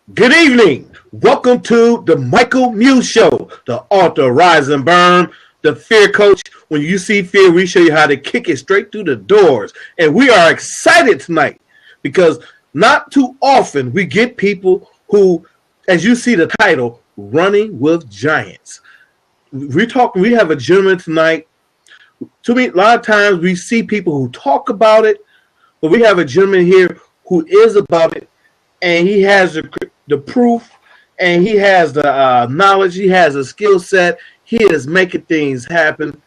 Good evening. Welcome to the Michael Muse Show, the author, rise and burn, the fear coach. When you see fear, we show you how to kick it straight through the doors. And we are excited tonight because not too often we get people who, as you see the title, running with giants. We have a gentleman tonight. To me, a lot of times we see people who talk about it, but we have a gentleman here who is about it, and he has the proof, and he has the knowledge, he has a skill set, he is making things happen.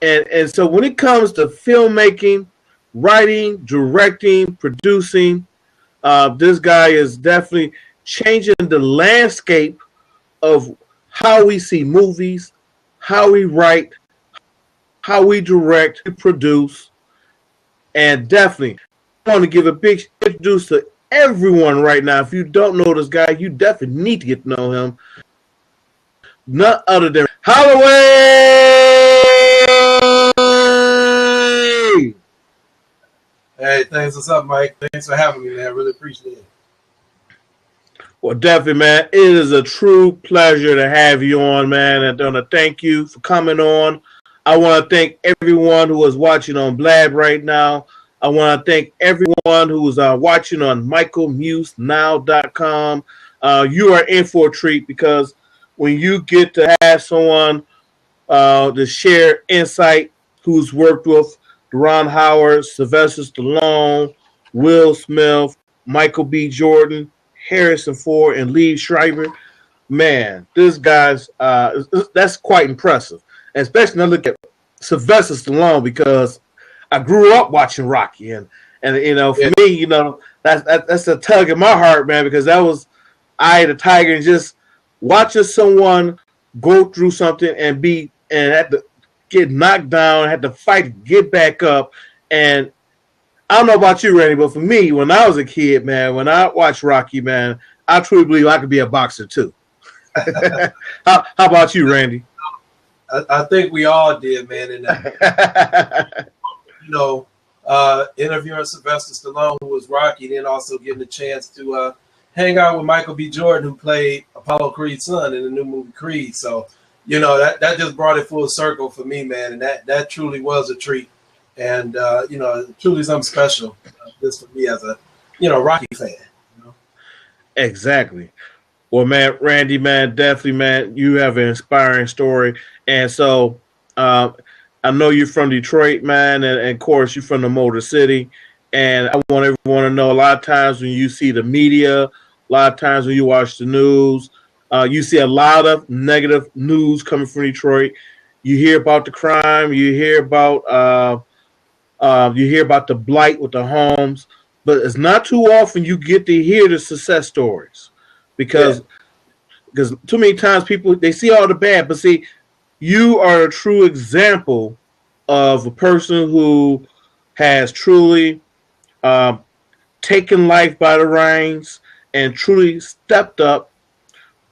And so when it comes to filmmaking, writing, directing, producing, this guy is definitely changing the landscape of how we see movies, how we write, how we direct, produce, and definitely I want to give a big introduce to everyone right now. If you don't know this guy, you definitely need to get to know him. None other than Holloway. Hey, thanks. What's up, Mike? Thanks for having me, man. I really appreciate it. Well, definitely, man. It is a true pleasure to have you on, man. And I want to thank you for coming on. I want to thank everyone who is watching on Blab right now. I want to thank everyone who is watching on michaelmusenow.com. You are in for a treat because when you get to have someone to share insight who's worked with Ron Howard, Sylvester Stallone, Will Smith, Michael B. Jordan, Harrison Ford, and Lee Schreiber, man, this guy's that's quite impressive. And especially when I look at Sylvester Stallone because I grew up watching Rocky, and you know, for me, you know, that's a tug in my heart, man, because that was Eye of the Tiger, and just watching someone go through something and had to get knocked down, had to fight, get back up, and I don't know about you, Randy, but for me, when I was a kid, man, when I watched Rocky, man, I truly believe I could be a boxer too. How about you, Randy? I think we all did, man. And interviewing Sylvester Stallone, who was Rocky, then also getting a chance to hang out with Michael B. Jordan, who played Apollo Creed's son in the new movie Creed. So, you know, that just brought it full circle for me, man. And that truly was a treat. And, truly something special just for me as a, Rocky fan. You know? Exactly. Well, man, Randy, man, definitely, man, you have an inspiring story. And so I know you're from Detroit, man, and of course you're from the Motor City. And I want everyone to know a lot of times when you see the media, a lot of times when you watch the news, you see a lot of negative news coming from Detroit. You hear about the crime, you hear about the blight with the homes, but it's not too often you get to hear the success stories because too many times people, they see all the bad, but see, you are a true example of a person who has truly taken life by the reins and truly stepped up,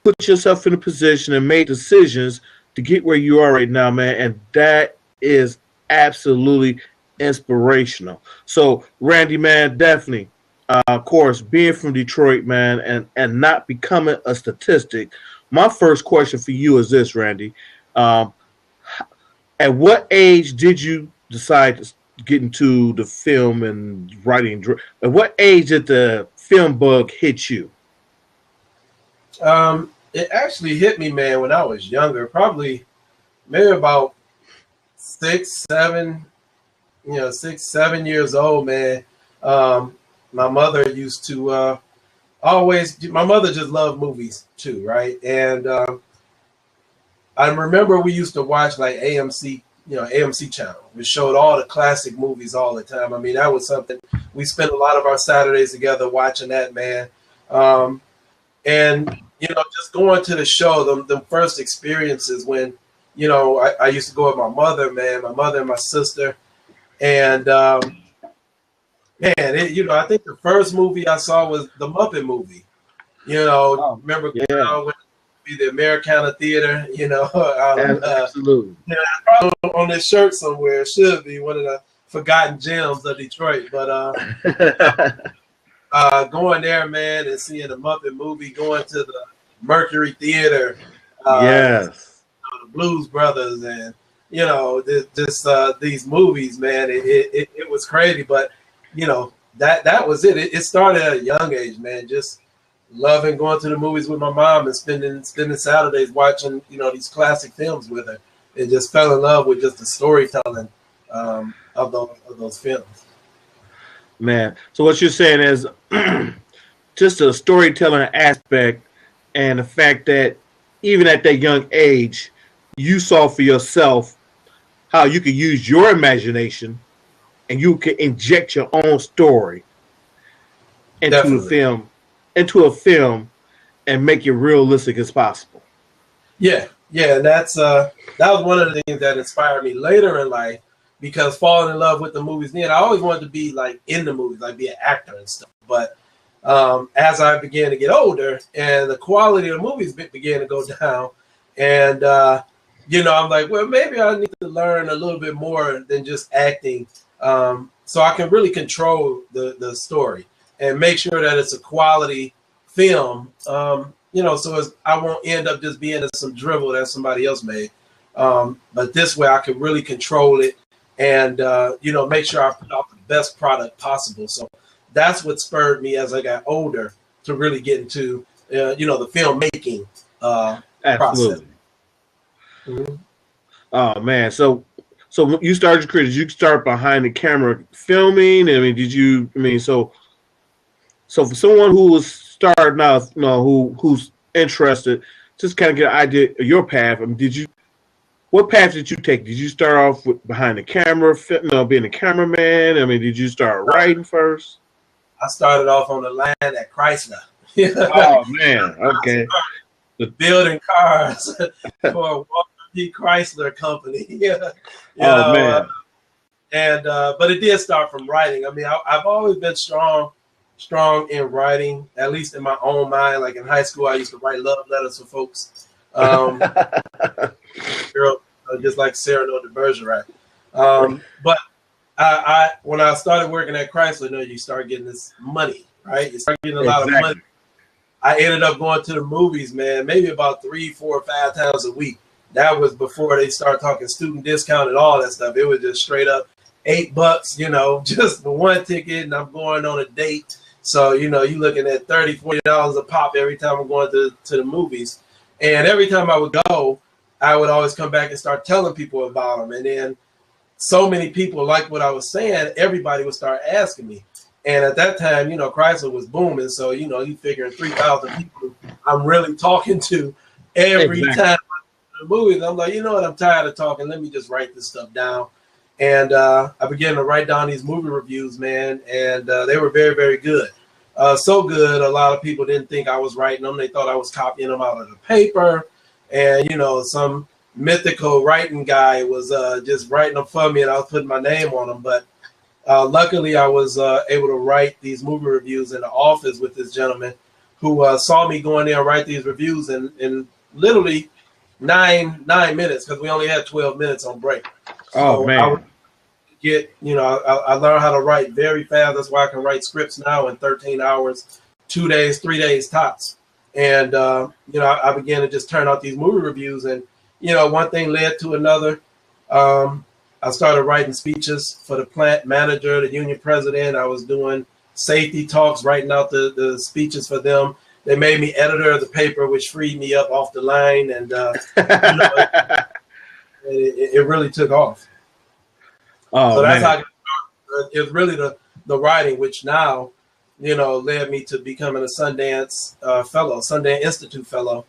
put yourself in a position and made decisions to get where you are right now, man. And that is absolutely inspirational. So, Randy, man, definitely, of course, being from Detroit, man, and not becoming a statistic. My first question for you is this, Randy. At what age did you decide to get into the film and writing? At what age did the film bug hit you? It actually hit me, man, when I was younger, probably maybe about 6, 7 years old, man. My mother used to my mother just loved movies too, right? And I remember we used to watch like AMC channel, which showed all the classic movies all the time. I mean, that was something we spent a lot of our Saturdays together watching that, man. And just going to the show, the first experiences when, I used to go with my mother, man, my mother and my sister. And, I think the first movie I saw was the Muppet movie. Remember when the Americana Theater, Absolutely. Probably on this shirt somewhere. It should be one of the forgotten gems of Detroit. But going there, man, and seeing the Muppet movie, going to the Mercury Theater, Yes. the Blues Brothers, and these movies, man. It was crazy, but that was it. It started at a young age, man. Just loving going to the movies with my mom and spending Saturdays watching these classic films with her, and just fell in love with just the storytelling of those films. Man, so what you're saying is just a storytelling aspect, and the fact that even at that young age, you saw for yourself how you could use your imagination and you could inject your own story into a film and make it realistic as possible. Yeah, and that was one of the things that inspired me later in life, because falling in love with the movies then, I always wanted to be like in the movies, like be an actor and stuff. But as I began to get older and the quality of the movies began to go down, and I'm like, well, maybe I need to learn a little bit more than just acting, so I can really control the story and make sure that it's a quality film. So I won't end up just being some drivel that somebody else made. But this way I can really control it and, make sure I put out the best product possible. So that's what spurred me as I got older to really get into, the filmmaking process. Absolutely. Mm-hmm. Oh man, so you started your career. Did you start behind the camera filming? I mean, so for someone who was starting out, who's interested, just kind of get an idea of your path. I mean, what path did you take? Did you start off with behind the camera, being a cameraman? I mean, did you start writing first? I started off on the line at Chrysler. Oh man, okay. Building cars for Walter P. Chrysler Company. Oh man. But it did start from writing. I mean, I've always been strong in writing, at least in my own mind. Like in high school, I used to write love letters for folks. Girl, just like Cyrano de Bergerac. But I when I started working at Chrysler, you start getting this money, right? You start getting a lot of money. I ended up going to the movies, man, maybe about 3, 4, 5 times a week. That was before they started talking student discount and all that stuff. It was just straight up $8, just for one ticket, and I'm going on a date. So, you're looking at $30, $40 a pop every time I'm going to the movies. And every time I would go, I would always come back and start telling people about them. And then so many people liked what I was saying, everybody would start asking me. And at that time, Chrysler was booming. So, you figuring 3,000 people I'm really talking to every time I go to the movies. I'm like, you know what? I'm tired of talking. Let me just write this stuff down. And I began to write down these movie reviews, man. And they were very, very good. So good, a lot of people didn't think I was writing them. They thought I was copying them out of the paper. And, some mythical writing guy was just writing them for me, and I was putting my name on them. But luckily, I was able to write these movie reviews in the office with this gentleman who saw me going there and write these reviews in literally nine minutes, because we only had 12 minutes on break. Oh, man. I learned how to write very fast. That's why I can write scripts now in 13 hours, 2 days, 3 days tops. And, I began to just turn out these movie reviews. And, one thing led to another. I started writing speeches for the plant manager, the union president. I was doing safety talks, writing out the speeches for them. They made me editor of the paper, which freed me up off the line. And, it really took off. Oh, so that's man. how it was really the writing, which now, led me to becoming a Sundance fellow, Sundance Institute fellow,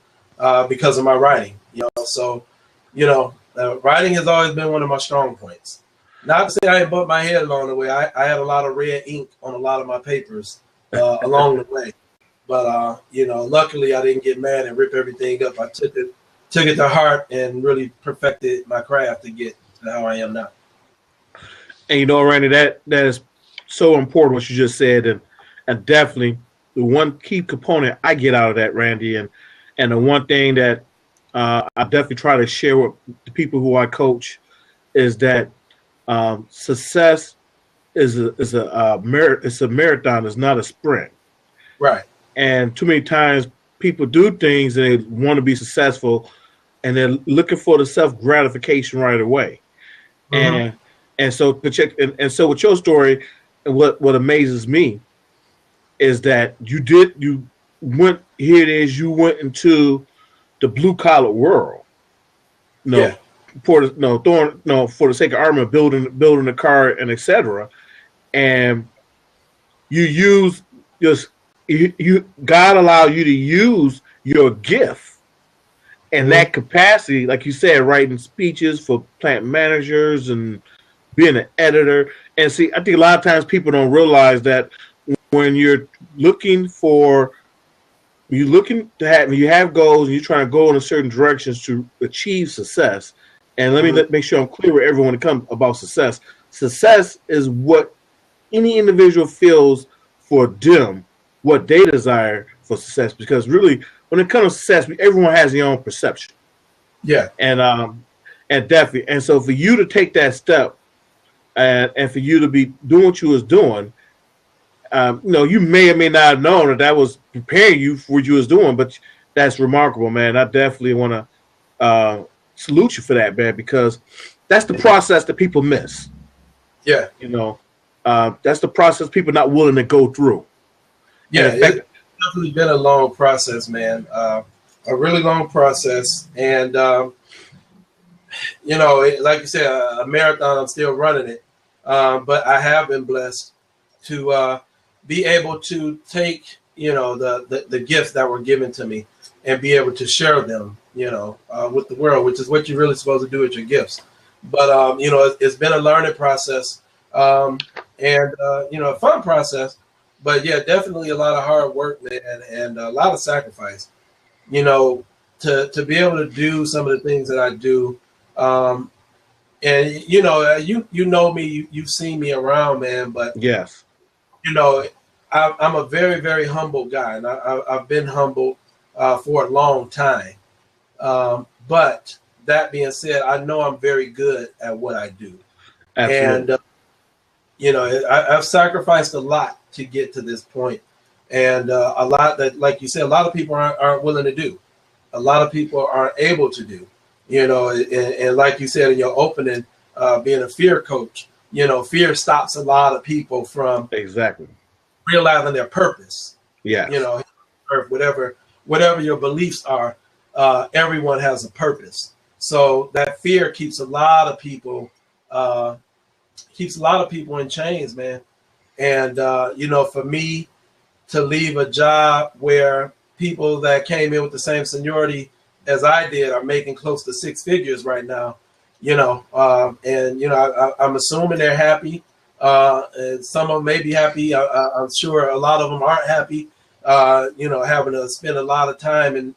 because of my writing. So, writing has always been one of my strong points. Not to say I ain't bumped my head along the way. I had a lot of red ink on a lot of my papers along the way. But, luckily I didn't get mad and rip everything up. I took it to heart and really perfected my craft to get to how I am now. And Randy, that is so important what you just said, and definitely the one key component I get out of that, Randy, and the one thing that I definitely try to share with the people who I coach is that success it's a marathon. It's not a sprint. Right. And too many times people do things and they want to be successful, and they're looking for the self gratification right away. Mm-hmm. And so and so with your story, and what amazes me is that you went here. It is, you went into the blue collar world. No, Yeah. for the sake of argument, building a car and etc. And you use just you God allow you to use your gift in Mm-hmm. that capacity, like you said, writing speeches for plant managers and being an editor. And see, I think a lot of times people don't realize that when you're looking to have, you have goals and you're trying to go in a certain directions to achieve success. And Mm-hmm. make sure I'm clear with everyone when it comes about success. Success is what any individual feels for them, what they desire for success. Because really, when it comes to success, everyone has their own perception. Yeah. And definitely, and so for you to take that step, and for you to be doing what you was doing, you may or may not have known that was preparing you for what you was doing, but that's remarkable, man. I definitely want to salute you for that, man, because that's the process that people miss. Yeah. That's the process people not willing to go through. Yeah. And It's definitely been a long process, man. A really long process. And, like you said, a marathon, I'm still running it. But I have been blessed to be able to take, the gifts that were given to me and be able to share them, with the world, which is what you're really supposed to do with your gifts. But, it's been a learning process, and a fun process. But, yeah, definitely a lot of hard work, man, and a lot of sacrifice, to be able to do some of the things that I do. And, you know me, you've seen me around, man, but, yes, I'm a very, very humble guy, and I've been humble for a long time. But that being said, I know I'm very good at what I do. absolutely. And, I've sacrificed a lot to get to this point, and a lot that, like you said, a lot of people aren't willing to do. A lot of people aren't able to do. And like you said in your opening, being a fear coach, fear stops a lot of people from Exactly. realizing their purpose. Yes. Or whatever your beliefs are, everyone has a purpose. So that fear keeps a lot of people in chains, man. And for me to leave a job where people that came in with the same seniority as I did are making close to six figures right now, I'm assuming they're happy. And some of them may be happy. I'm sure a lot of them aren't happy. Having to spend a lot of time in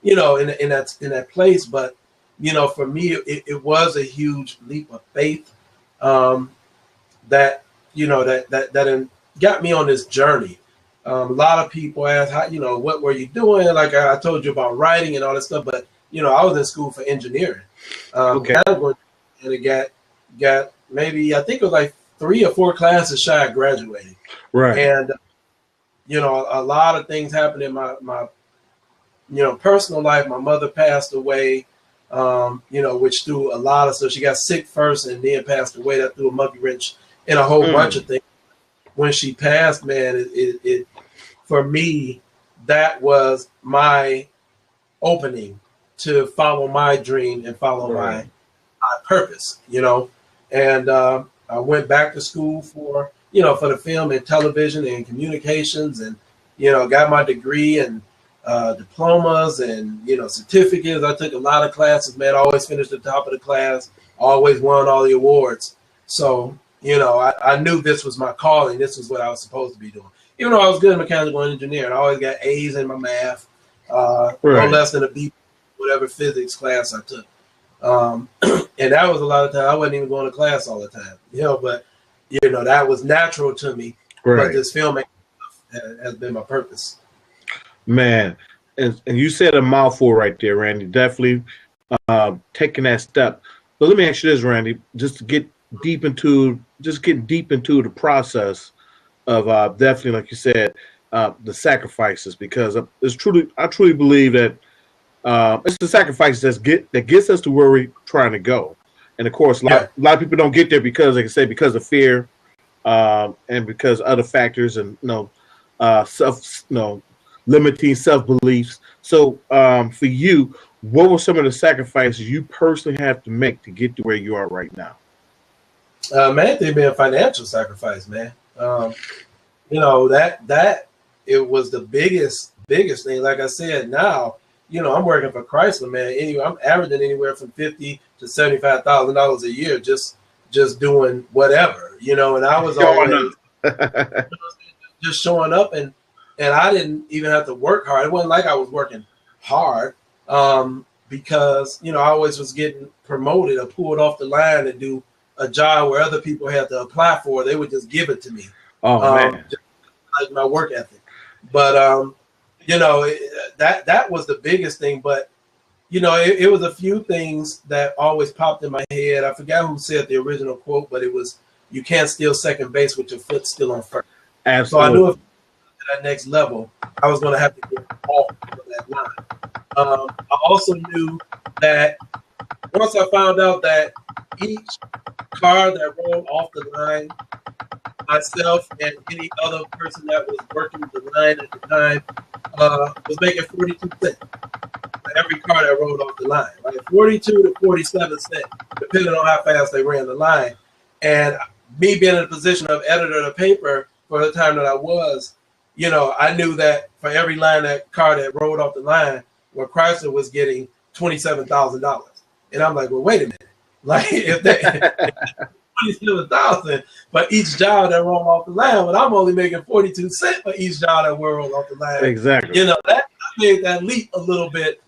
that place. But for me, it was a huge leap of faith that got me on this journey. A lot of people ask, how, what were you doing? Like I told you about writing and all that stuff, but I was in school for engineering. Okay. And it got maybe, I think it was like 3 or 4 classes shy of graduating. Right. And a lot of things happened in my personal life. My mother passed away, which threw a lot of stuff. She got sick first and then passed away. That threw a monkey wrench in a whole bunch of things. When she passed, man, it for me, that was my opening to follow my dream and follow my purpose, And I went back to school for the film and television and communications, and got my degree and diplomas and certificates. I took a lot of classes, man. I always finished at the top of the class, always won all the awards. So I knew this was my calling. This was what I was supposed to be doing. Even though I was good at mechanical engineering, I always got A's in my math, no less than a B, whatever physics class I took. And that was a lot of time. I wasn't even going to class all the time, but that was natural to me. Right. But this filmmaking has been my purpose. Man, and you said a mouthful right there, Randy. Definitely taking that step. But let me ask you this, Randy, just to get deep into just getting deep into the process of definitely, like you said, the sacrifices, because I truly believe that it's the sacrifices that gets us to where we're trying to go. And of course, a lot of people don't get there because, like I say, because of fear, and because other factors, and limiting self beliefs. So, for you, what were some of the sacrifices you personally have to make to get to where you are right now? Man, they've been a financial sacrifice, man. That it was the biggest thing. Like I said, now, I'm working for Chrysler, man. Anyway, I'm averaging anywhere from $50,000 to $75,000 a year just doing whatever, and I was always just showing up, and I didn't even have to work hard. It wasn't like I was working hard, because I always was getting promoted or pulled off the line to do a job where other people had to apply for. They would just give it to me. Oh man, just like my work ethic. But that was the biggest thing. But it was a few things that always popped in my head. I forgot who said the original quote, but it was, "You can't steal second base with your foot still on first." Absolutely. So I knew if that next level, I was going to have to get off of that line. I also knew that once I found out that each car that rolled off the line, myself and any other person that was working the line at the time, was making 42 cents for every car that rolled off the line, right? 42 to 47 cents, depending on how fast they ran the line. And me being in a position of editor of the paper for the time that I was, I knew that for every car that rolled off the line, where Chrysler was getting $27,000. And I'm like, well, wait a minute. Like, if that 27,000 for each job that rolled off the line, but I'm only making 42 cents for each job that rolled off the line. Exactly. That made that leap a little bit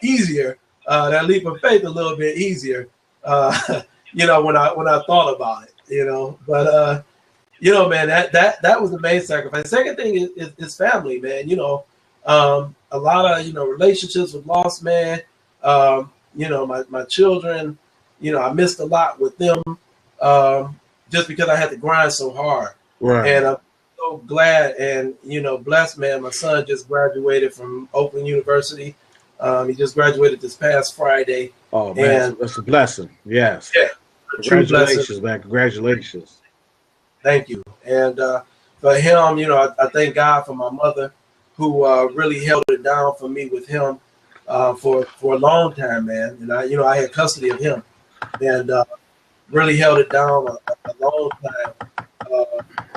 easier. That leap of faith a little bit easier. When I thought about it. But man, that was the main sacrifice. The second thing is family, man. A lot of relationships with lost, man. My children. I missed a lot with them, just because I had to grind so hard. Right. And I'm so glad and blessed, man. My son just graduated from Oakland University. He just graduated this past Friday. Oh man, that's a blessing. Yes. Yeah. Congratulations, man. Congratulations. Thank you. And for him, I thank God for my mother, who really held it down for me with him for a long time, man. And I had custody of him, and really held it down a long time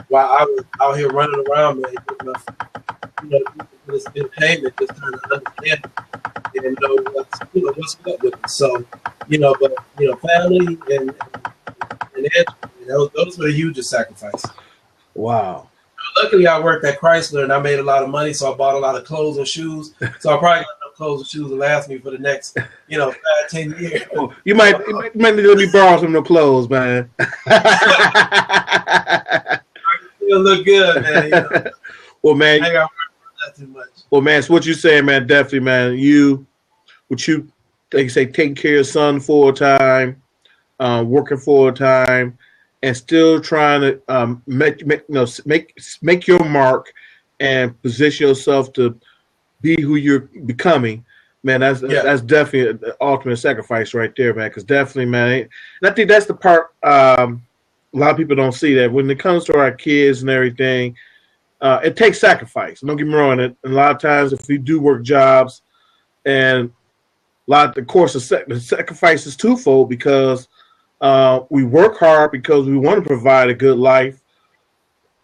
while I was out here running around, man. This payment, just trying to understand and know what's up with it. So, but family and those were the hugest sacrifices. Wow. Luckily, I worked at Chrysler and I made a lot of money, so I bought a lot of clothes and shoes. So I probably got enough clothes and shoes to last me for the next, 5-10 years. Oh, you might need to let me borrow some of the clothes, man. I can still look good, man. Well, man. I ain't got to worry about that too much. Well, man, so what you saying, man? Definitely, man. Like you say, taking care of your son full time, working full time, and still trying to make your mark and position yourself to be who you're becoming, man. That's definitely the ultimate sacrifice right there, man. Because definitely, man, and I think that's the part a lot of people don't see, that when it comes to our kids and everything, it takes sacrifice. Don't get me wrong. And a lot of times, if we do work jobs, and the sacrifice is twofold, because we work hard because we want to provide a good life.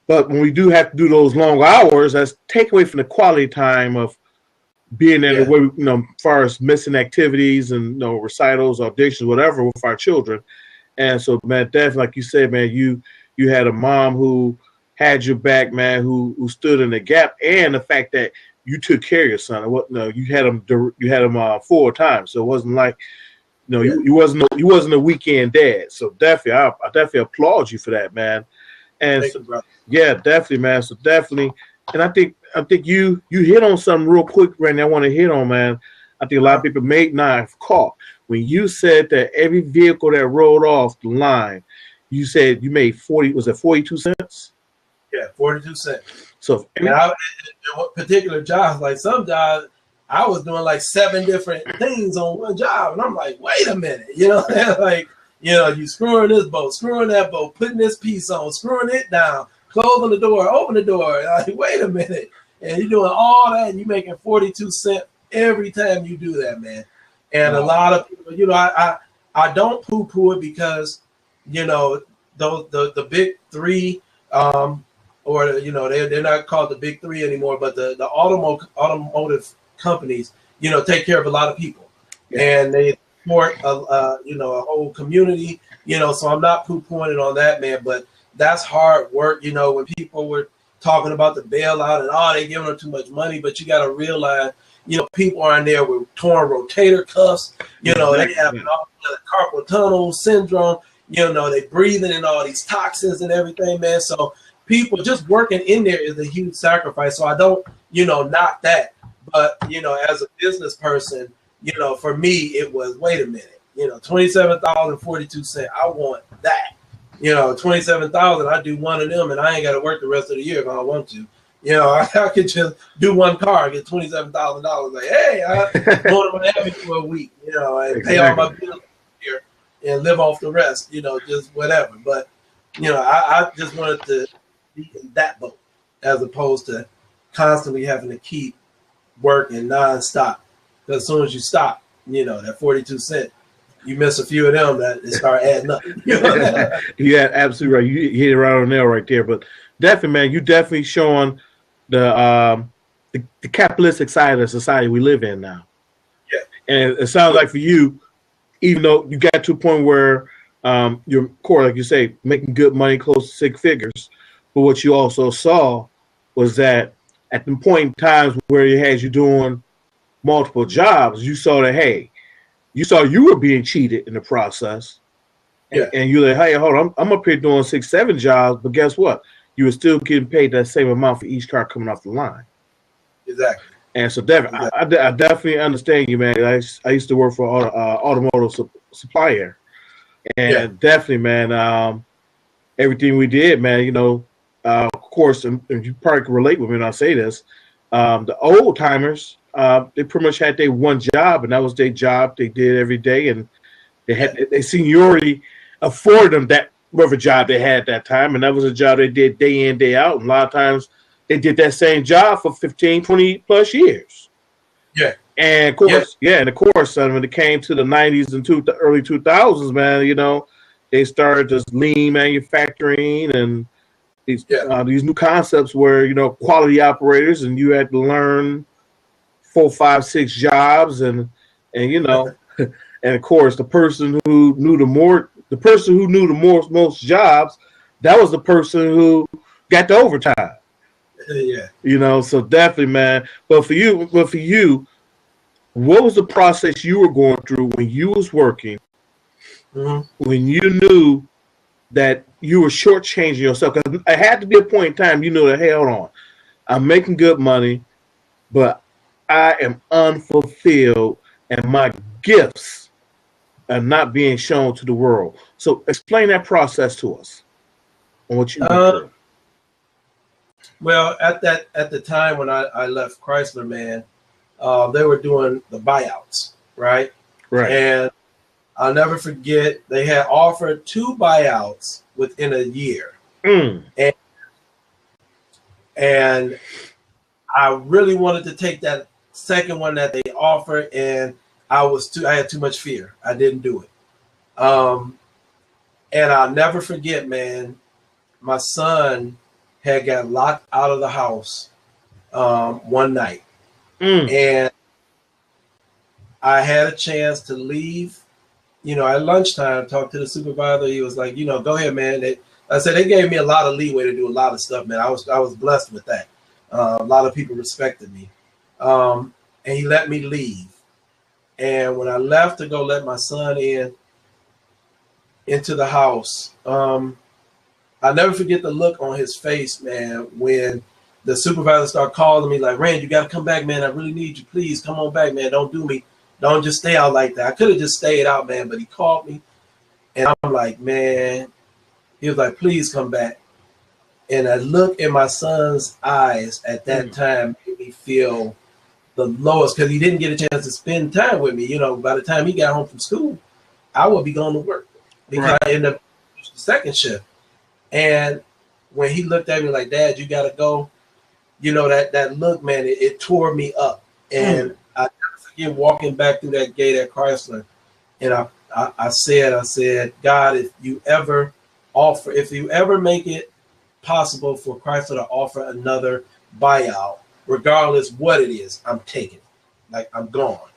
But when we do have to do those long hours, that's take away from the quality time of being there, the way, as far as missing activities and recitals, auditions, whatever, with our children. And so, man, definitely, like you said, man, you had a mom who had your back, man, who stood in the gap, and the fact that you took care of your son. You had him full time, so it wasn't like you wasn't a weekend dad. So definitely, I definitely applaud you for that, man. And yeah, definitely, man. So definitely, and I think you hit on something real quick right now. I want to hit on, man. I think a lot of people may not have caught when you said that every vehicle that rolled off the line, you said you made 40. Was it 42 cents? Yeah, 42 cents. So and I, in particular jobs, like some jobs, I was doing like 7 different things on one job, and I'm like, wait a minute, like, you screwing this bolt, screwing that bolt, putting this piece on, screwing it down, closing the door, open the door. Like, wait a minute, and you're doing all that, and you're making 42 cents every time you do that, man. And a lot of people, I don't poo-poo it because, the big three, or they're not called the big three anymore, but the automotive companies, take care of a lot of people, and they support a whole community, so I'm not poo-pooing it on that, man, but that's hard work. When people were talking about the bailout and they giving them too much money, but you got to realize, people are in there with torn rotator cuffs, they have carpal tunnel syndrome, they breathing in all these toxins and everything, man. So people just working in there is a huge sacrifice. So I don't, knock that. But, as a business person, for me, it was, wait a minute, $27.42. I want that. 27,000, I do one of them and I ain't got to work the rest of the year if I don't want to. I could just do one car, get $27,000. Like, hey, I go to Miami for a week, and pay all my bills here and live off the rest, just whatever. But, I just wanted to be in that boat as opposed to constantly having to keep working nonstop. Because as soon as you stop, that 42 cents, you miss a few of them that they start adding up. Yeah, absolutely right. You hit it right on the nail right there. But definitely, man, you definitely showing the capitalistic side of the society we live in now. Yeah. And it sounds like for you, even though you got to a point where you're core, like you say, making good money, close to 6 figures, but what you also saw was that at the point in times where it had you doing multiple jobs, you saw that, hey, you were being cheated in the process. Yeah. And you're like, hey, hold on, I'm up here doing 6, 7 jobs, but guess what? You were still getting paid that same amount for each car coming off the line. Exactly. And so definitely, I definitely understand you, man. I used to work for automotive supplier. And definitely, man, everything we did, man, of course, and you probably can relate with me when I say this, the old timers, they pretty much had their one job, and that was their job they did every day, and they had their seniority afforded them that whatever job they had at that time, and that was a job they did day in, day out, and a lot of times they did that same job for 15, 20 plus years. Yeah. And of course, when it came to the 90s and the early 2000s, man, they started this lean manufacturing and these new concepts where, quality operators, and you had to learn 4, 5, 6 jobs, and and of course the person who knew the most jobs, that was the person who got the overtime. Yeah. So definitely, man. But for you, what was the process you were going through when you was working, when you knew that you were shortchanging yourself? Because it had to be a point in time you know that, hey, hold on, I'm making good money, but I am unfulfilled, and my gifts are not being shown to the world. So explain that process to us on what you went through. Well, at the time when I left Chrysler, man, they were doing the buyouts, right? Right. And I'll never forget, they had offered 2 buyouts within a year. And I really wanted to take that second one that they offered, and I had too much fear. I didn't do it. And I'll never forget, man, my son had got locked out of the house one night. And I had a chance to leave, at lunchtime, talk to the supervisor. He was like, go ahead, man. I said, they gave me a lot of leeway to do a lot of stuff, man. I was blessed with that. A lot of people respected me. And he let me leave. And when I left to go let my son into the house, I'll never forget the look on his face, man, when the supervisor started calling me like, Rand, you got to come back, man. I really need you. Please come on back, man. Don't do me. Don't just stay out like that. I could have just stayed out, man, but he called me. And I'm like, man, He was like, please come back. And I look in my son's eyes at that time made me feel the lowest because he didn't get a chance to spend time with me. You know, by the time he got home from school, I would be going to work because I ended up the second shift. And when he looked at me like, Dad, you got to go, you know, that look, man, it tore me up. And I never forget walking back through that gate at Chrysler. And I said, God, if you ever make it possible for Chrysler to offer another buyout, regardless what it is, I'm taking it. Like, I'm gone.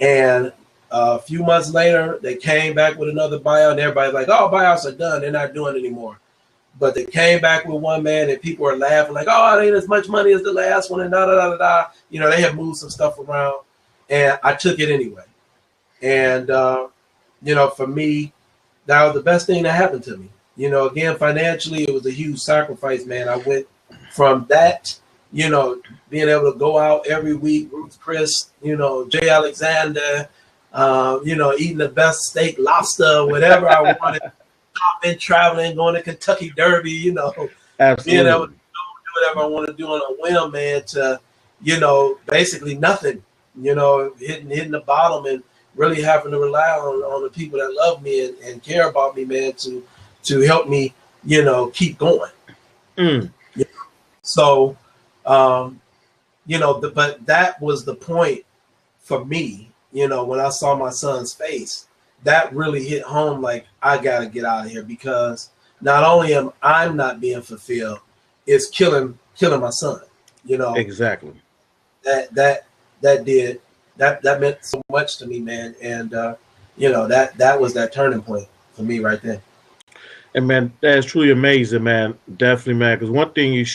And a few months later, they came back with another buyout, and everybody's like, oh, buyouts are done. They're not doing it anymore. But they came back with one, man, and people were laughing like, oh, it ain't as much money as the last one, and da-da-da-da-da. You know, they had moved some stuff around, and I took it anyway. And, you know, for me, that was the best thing that happened to me. You know, again, financially, it was a huge sacrifice, man. I went from that, you know, being able to go out every week, Ruth Chris, you know, Jay Alexander, you know, eating the best steak, lobster, whatever I wanted. Been traveling, going to Kentucky Derby, you know, being able to do whatever I want to do on a whim, man, to, you know, basically nothing, you know, hitting the bottom and really having to rely on the people that love me and care about me, man, to help me, you know, keep going. You know? So, you know, but that was the point for me, you know, when I saw my son's face. That really hit home. Like, I got to get out of here because not only am I not being fulfilled, it's killing my son. You know, exactly. That meant so much to me, man. And you know, that was that turning point for me right there. And man, that's truly amazing, man. Definitely, man. Because one thing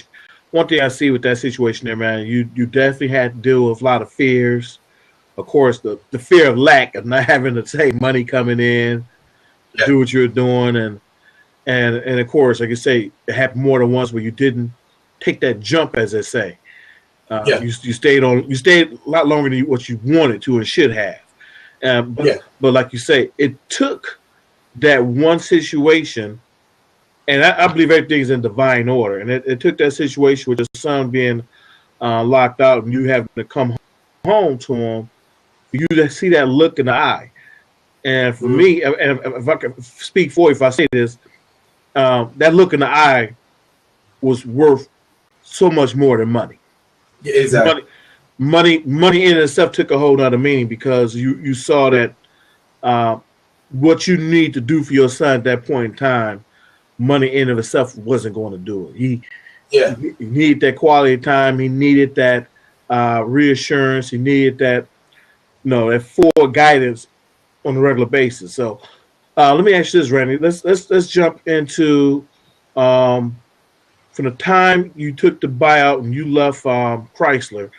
I see with that situation there, man, you definitely had to deal with a lot of fears. Of course, the fear of lack of not having to say money coming in, do what you're doing, and of course, like you say, it happened more than once where you didn't take that jump, as they say. You stayed a lot longer than what you wanted to and should have. But like you say, it took that one situation, and I believe everything's in divine order, and it took that situation with your son being locked out and you having to come home to him. You to see that look in the eye, and for me, and if I can speak for you, if I say this, that look in the eye was worth so much more than money. Yeah, exactly. Money in itself took a whole other meaning because you saw that what you need to do for your son at that point in time, money in of itself wasn't going to do it. He needed that quality time. He needed that reassurance. He needed that. No, that full guidance on a regular basis. So let me ask you this, Randy. Let's jump into from the time you took the buyout and you left Chrysler.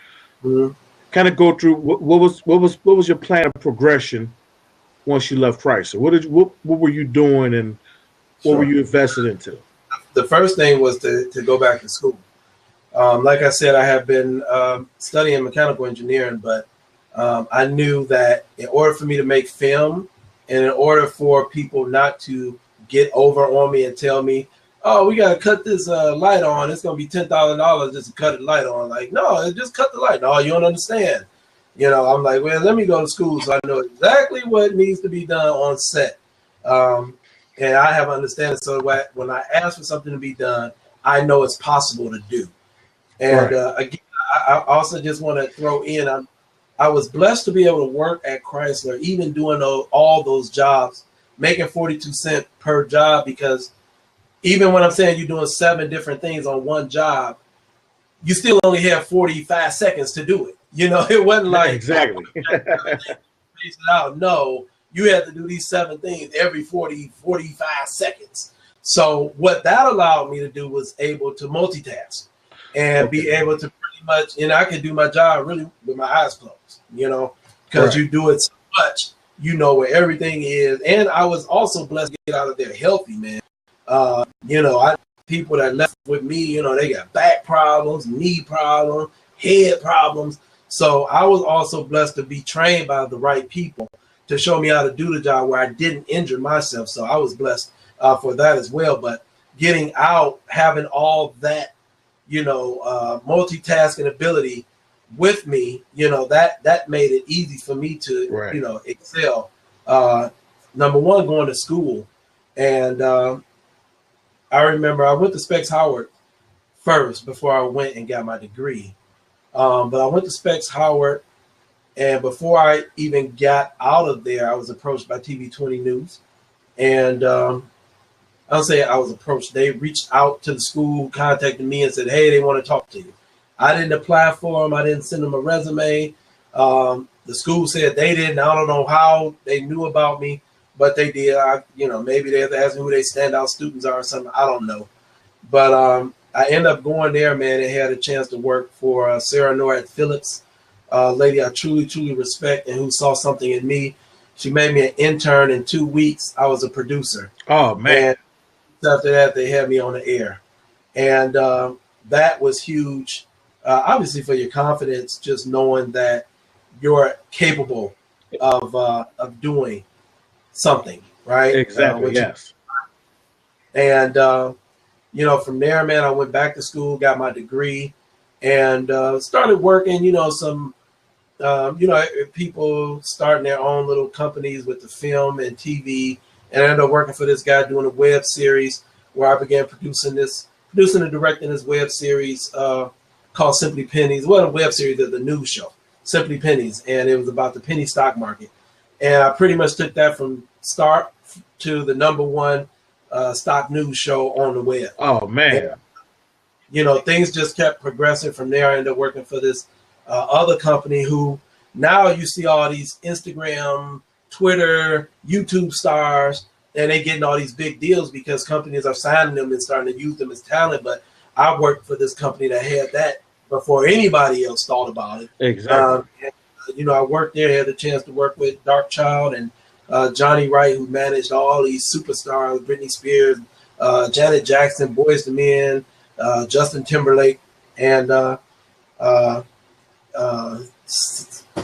Kind of go through what was your plan of progression once you left Chrysler? What were you doing and what were you invested into? The first thing was to go back to school. Like I said, I have been studying mechanical engineering, but I knew that in order for me to make film and in order for people not to get over on me and tell me, oh, we got to cut this light on, it's going to be $10,000 just to cut the light on. Like, no, just cut the light. No, you don't understand. You know, I'm like, well, let me go to school so I know exactly what needs to be done on set. And I have understanding. So when I ask for something to be done, I know it's possible to do. And again, I also just want to throw in, I was blessed to be able to work at Chrysler, even doing all those jobs, making 42 cents per job, because even when I'm saying you're doing 7 different things on one job, you still only have 45 seconds to do it. You know, it wasn't like exactly. No, you had to do these 7 things every 40, 45 seconds. So what that allowed me to do was able to multitask and be able to pretty much, and I can do my job really with my eyes closed, you know, because you do it so much, you know where everything is. And I was also blessed to get out of there healthy, man. You know, people that left with me, you know, they got back problems, knee problems, head problems. So I was also blessed to be trained by the right people to show me how to do the job where I didn't injure myself. So I was blessed for that as well. But getting out, having all that, multitasking ability with me, that made it easy for me to, excel. Number one, going to school. And I remember I went to Specs Howard first before I went and got my degree. But I went to Specs Howard, and before I even got out of there, I was approached by TV20 News. And I'll say I was approached. They reached out to the school, contacted me and said, hey, they want to talk to you. I didn't apply for them. I didn't send them a resume. The school said they didn't. I don't know how they knew about me, but they did. Maybe they asked me who their standout students are or something. I don't know. But I ended up going there, man, and had a chance to work for Sarah North Phillips, a lady I truly, truly respect and who saw something in me. She made me an intern. In 2 weeks, I was a producer. Oh, man. And after that, they had me on the air. And that was huge, obviously, for your confidence, just knowing that you're capable of doing something, right? Exactly, yes. And, from there, man, I went back to school, got my degree, and started working, some people starting their own little companies with the film and TV. And I ended up working for this guy doing a web series where I began producing and directing this web series called Simply Pennies. Well, a web series of the news show, Simply Pennies. And it was about the penny stock market. And I pretty much took that from start to the #1 stock news show on the web. Oh, man. And, things just kept progressing from there. I ended up working for this other company who now you see all these Instagram, Twitter, YouTube stars, and they getting all these big deals because companies are signing them and starting to use them as talent. But I worked for this company that had that before anybody else thought about it. Exactly. I worked there, had the chance to work with Darkchild and Johnny Wright, who managed all these superstars, Britney Spears, Janet Jackson, Boyz II Men, Justin Timberlake, and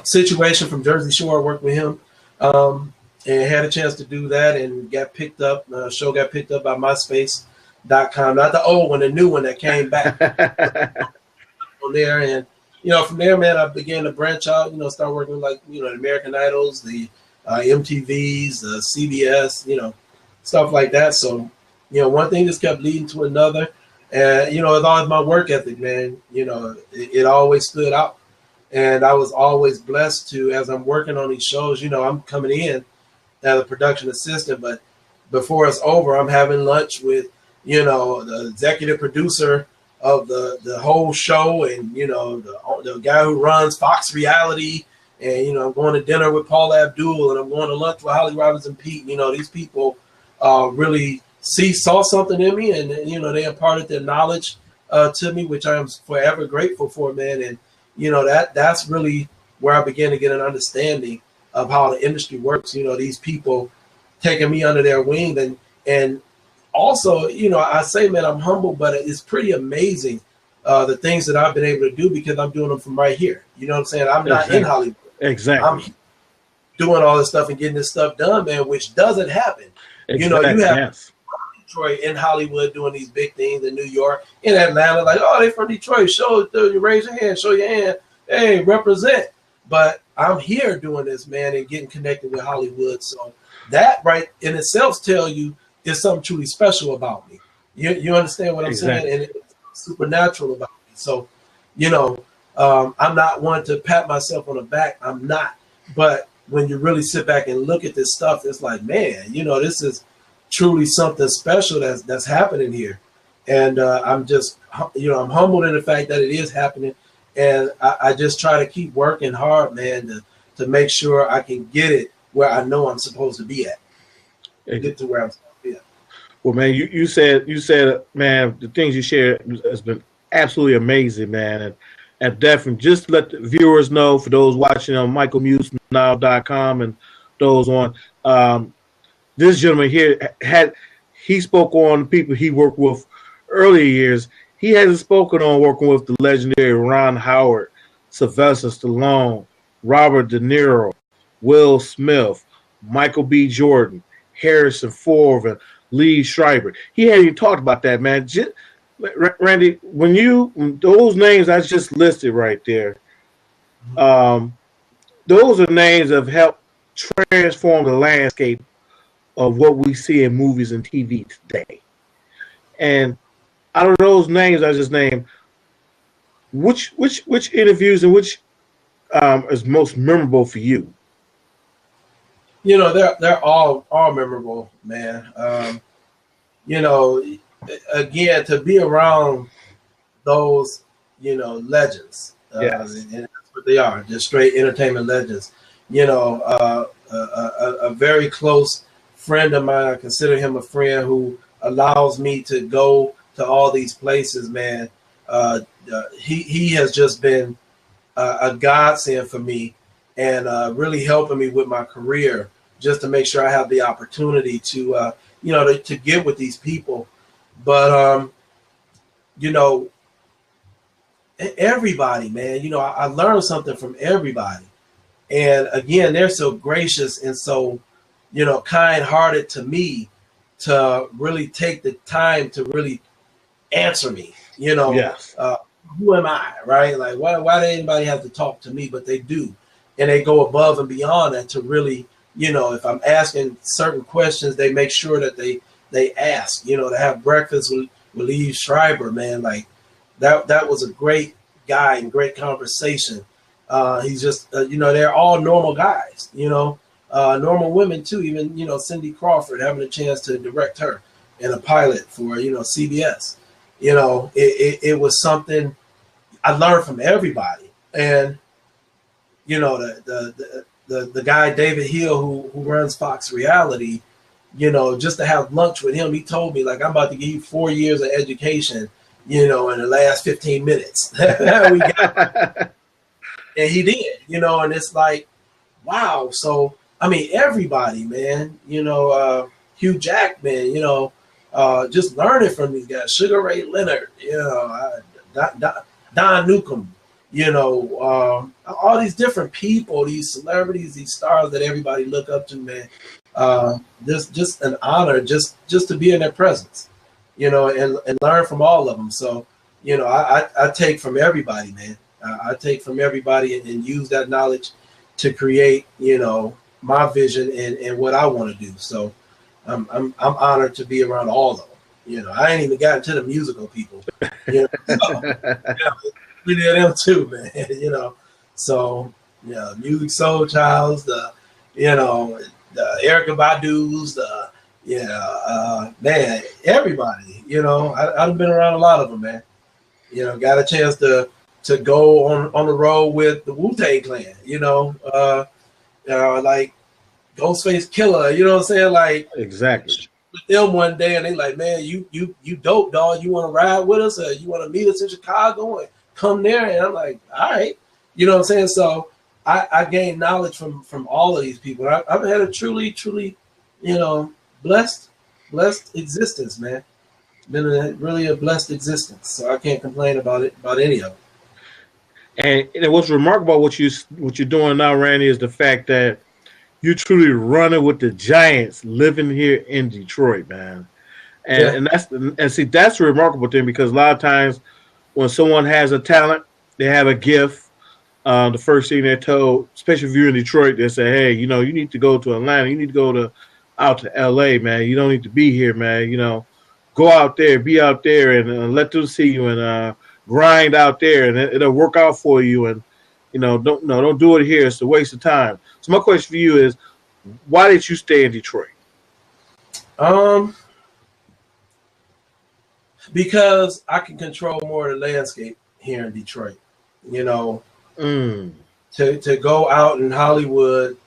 Situation from Jersey Shore. Worked with him. And had a chance to do that and got picked up. The show got picked up by MySpace.com, not the old one, the new one that came back on there. And, from there, man, I began to branch out, start working with the American Idols, the MTVs, the CBS, stuff like that. So, one thing just kept leading to another. And, it's always my work ethic, man. It always stood out. And I was always blessed to, as I'm working on these shows, I'm coming in as a production assistant, but before it's over, I'm having lunch with, the executive producer of the whole show and, the guy who runs Fox Reality. And, I'm going to dinner with Paula Abdul and I'm going to lunch with Holly Robinson Pete. These people really saw something in me and, they imparted their knowledge to me, which I am forever grateful for, man. And, that's really where I began to get an understanding of how the industry works. These people taking me under their wing and also, I say, man, I'm humble, but it's pretty amazing the things that I've been able to do because I'm doing them from right here. You know what I'm saying? I'm not in Hollywood. Exactly. I'm doing all this stuff and getting this stuff done, man, which doesn't happen. Exactly. You have Detroit in Hollywood doing these big things in New York, in Atlanta, like, oh, they from Detroit. You raise your hand, show your hand. Hey, represent. But I'm here doing this, man, and getting connected with Hollywood. So that right in itself tell you is something truly special about me. You understand what I'm saying? And it's supernatural about me. So, I'm not one to pat myself on the back. I'm not. But when you really sit back and look at this stuff, it's like, man, this is truly something special that's happening here. And I'm just, I'm humbled in the fact that it is happening. And I just try to keep working hard, man, to make sure I can get it where I know I'm supposed to be at. Get to where I'm supposed to be at. Well, man, you said, man, the things you shared has been absolutely amazing, man. And definitely just let the viewers know, for those watching on michaelmusenow.com and those on, this gentleman here he spoke on people he worked with earlier years. He hasn't spoken on working with the legendary Ron Howard, Sylvester Stallone, Robert De Niro, Will Smith, Michael B. Jordan, Harrison Ford, and Lee Schreiber. He hadn't even talked about that, man. Randy, when those names I just listed right there, those are names that have helped transform the landscape of what we see in movies and TV today. And out of those names I just named, which interviews and which is most memorable for you? You know, they're all memorable, man. You know, again, to be around those, you know, legends, Yes. and that's what they are, just straight entertainment legends. You know, a very close friend of mine, I consider him a friend who allows me to go to all these places, man. He has just been a godsend for me, and really helping me with my career, just to make sure I have the opportunity to, you know, to get with these people. But, you know, everybody, man, you know, I learned something from everybody. And again, they're so gracious and so, you know, kind-hearted to me, to really take the time to really answer me, you know. Yes. Who am I, right? Like, why does anybody have to talk to me? But they do. And they go above and beyond that to really, you know, if I'm asking certain questions, they make sure that they ask, you know, to have breakfast with Lee Schreiber, man. Like, that was a great guy and great conversation. He's just, you know, they're all normal guys, you know, normal women too. Even, you know, Cindy Crawford, having a chance to direct her in a pilot for, you know, CBS. You know, it was something I learned from everybody. And, you know, the guy, David Hill, who runs Fox Reality, you know, just to have lunch with him, he told me, like, I'm about to give you 4 years of education, you know, in the last 15 minutes. We got, and he did, you know, and it's like, wow. So, I mean, everybody, man, you know, Hugh Jackman, you know, just learning from these guys, Sugar Ray Leonard, you know, Don Newcomb, you know, all these different people, these celebrities, these stars that everybody look up to, man. Just an honor just to be in their presence, you know, and learn from all of them. So, you know, I take from everybody, man. I take from everybody and use that knowledge to create, you know, my vision and what I want to do. So I'm honored to be around all of them. You know, I ain't even gotten to the musical people. You know, so, many of them too, man. You know, so yeah, Music Soul Childs, you know, the Erykah Badu's, man, everybody. You know, I've been around a lot of them, man. You know, got a chance to go on the road with the Wu-Tang Clan. You know, like Ghostface Killer. You know what I'm saying? Like, exactly. With them one day, and they like, man, you dope, dog. You want to ride with us, or you want to meet us in Chicago and come there? And I'm like, all right. You know what I'm saying? So I gained knowledge from all of these people. I've had a truly, you know, blessed existence, man. Been really a blessed existence. So I can't complain about any of it. And what's remarkable about what you're doing now, Randy, is the fact that you're truly running with the giants living here in Detroit, man. And that's a remarkable thing, because a lot of times when someone has a talent, they have a gift. The first thing they're told, especially if you're in Detroit, they say, hey, you know, you need to go to Atlanta. You need to go out to LA, man. You don't need to be here, man. You know, go out there, be out there, and let them see you, and grind out there, and it'll work out for you. And, you know, don't do it here. It's a waste of time. So my question for you is, why did you stay in Detroit? Because I can control more of the landscape here in Detroit. You know, to go out in Hollywood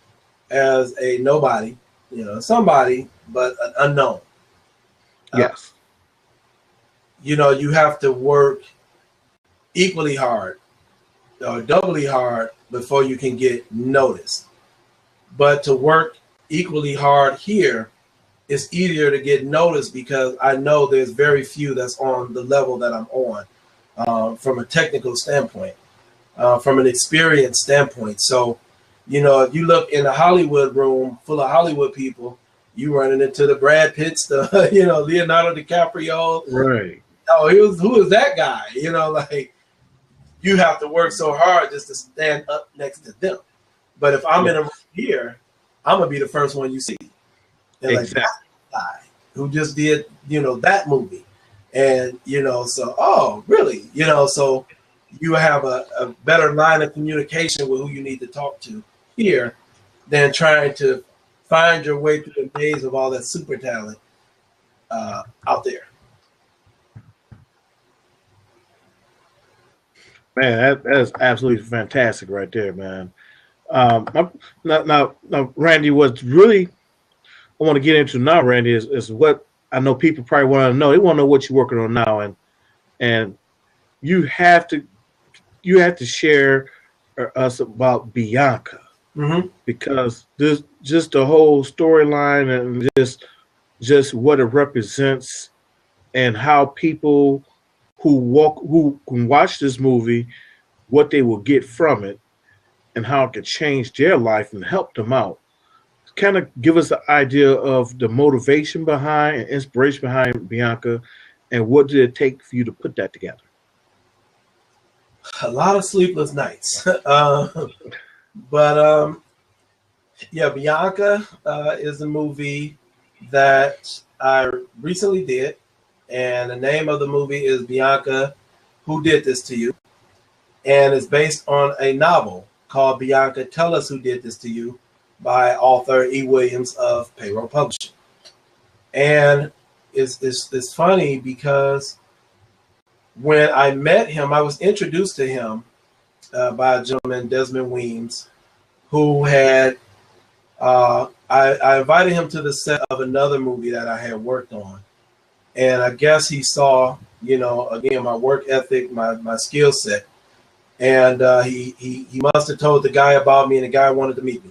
as a nobody, you know, somebody, but an unknown. Yes. You know, you have to work equally hard or doubly hard before you can get noticed. But to work equally hard here, it's easier to get noticed because I know there's very few that's on the level that I'm on, from a technical standpoint, from an experience standpoint. So, you know, if you look in a Hollywood room full of Hollywood people, you running into the Brad Pitts, the Leonardo DiCaprio. Right. Oh, who is that guy? Like you have to work so hard just to stand up next to them. But if I'm in a room here, I'm gonna be the first one you see. And exactly. Like that guy who just did, that movie. And, so, really? So you have a better line of communication with who you need to talk to here than trying to find your way through the maze of all that super talent out there. Man, that's absolutely fantastic right there, man. Now, Randy, what's really I want to get into now, Randy, is what I know people probably want to know. They want to know what you're working on now, and you have to share us about Bianca, because this just the whole storyline and just what it represents and how people who can watch this movie, what they will get from it, and how it could change their life and help them out. Kind of give us an idea of the motivation behind and inspiration behind Bianca, and what did it take for you to put that together? A lot of sleepless nights. Yeah, Bianca is a movie that I recently did, and the name of the movie is Bianca, Who Did This to You? And it's based on a novel called Bianca, Tell Us Who Did This to You, by author E. Williams of Payroll Publishing. And it's funny because when I met him, I was introduced to him by a gentleman, Desmond Weems, who had, I invited him to the set of another movie that I had worked on. And I guess he saw, again, my work ethic, my skill set. And he must have told the guy about me, and the guy wanted to meet me.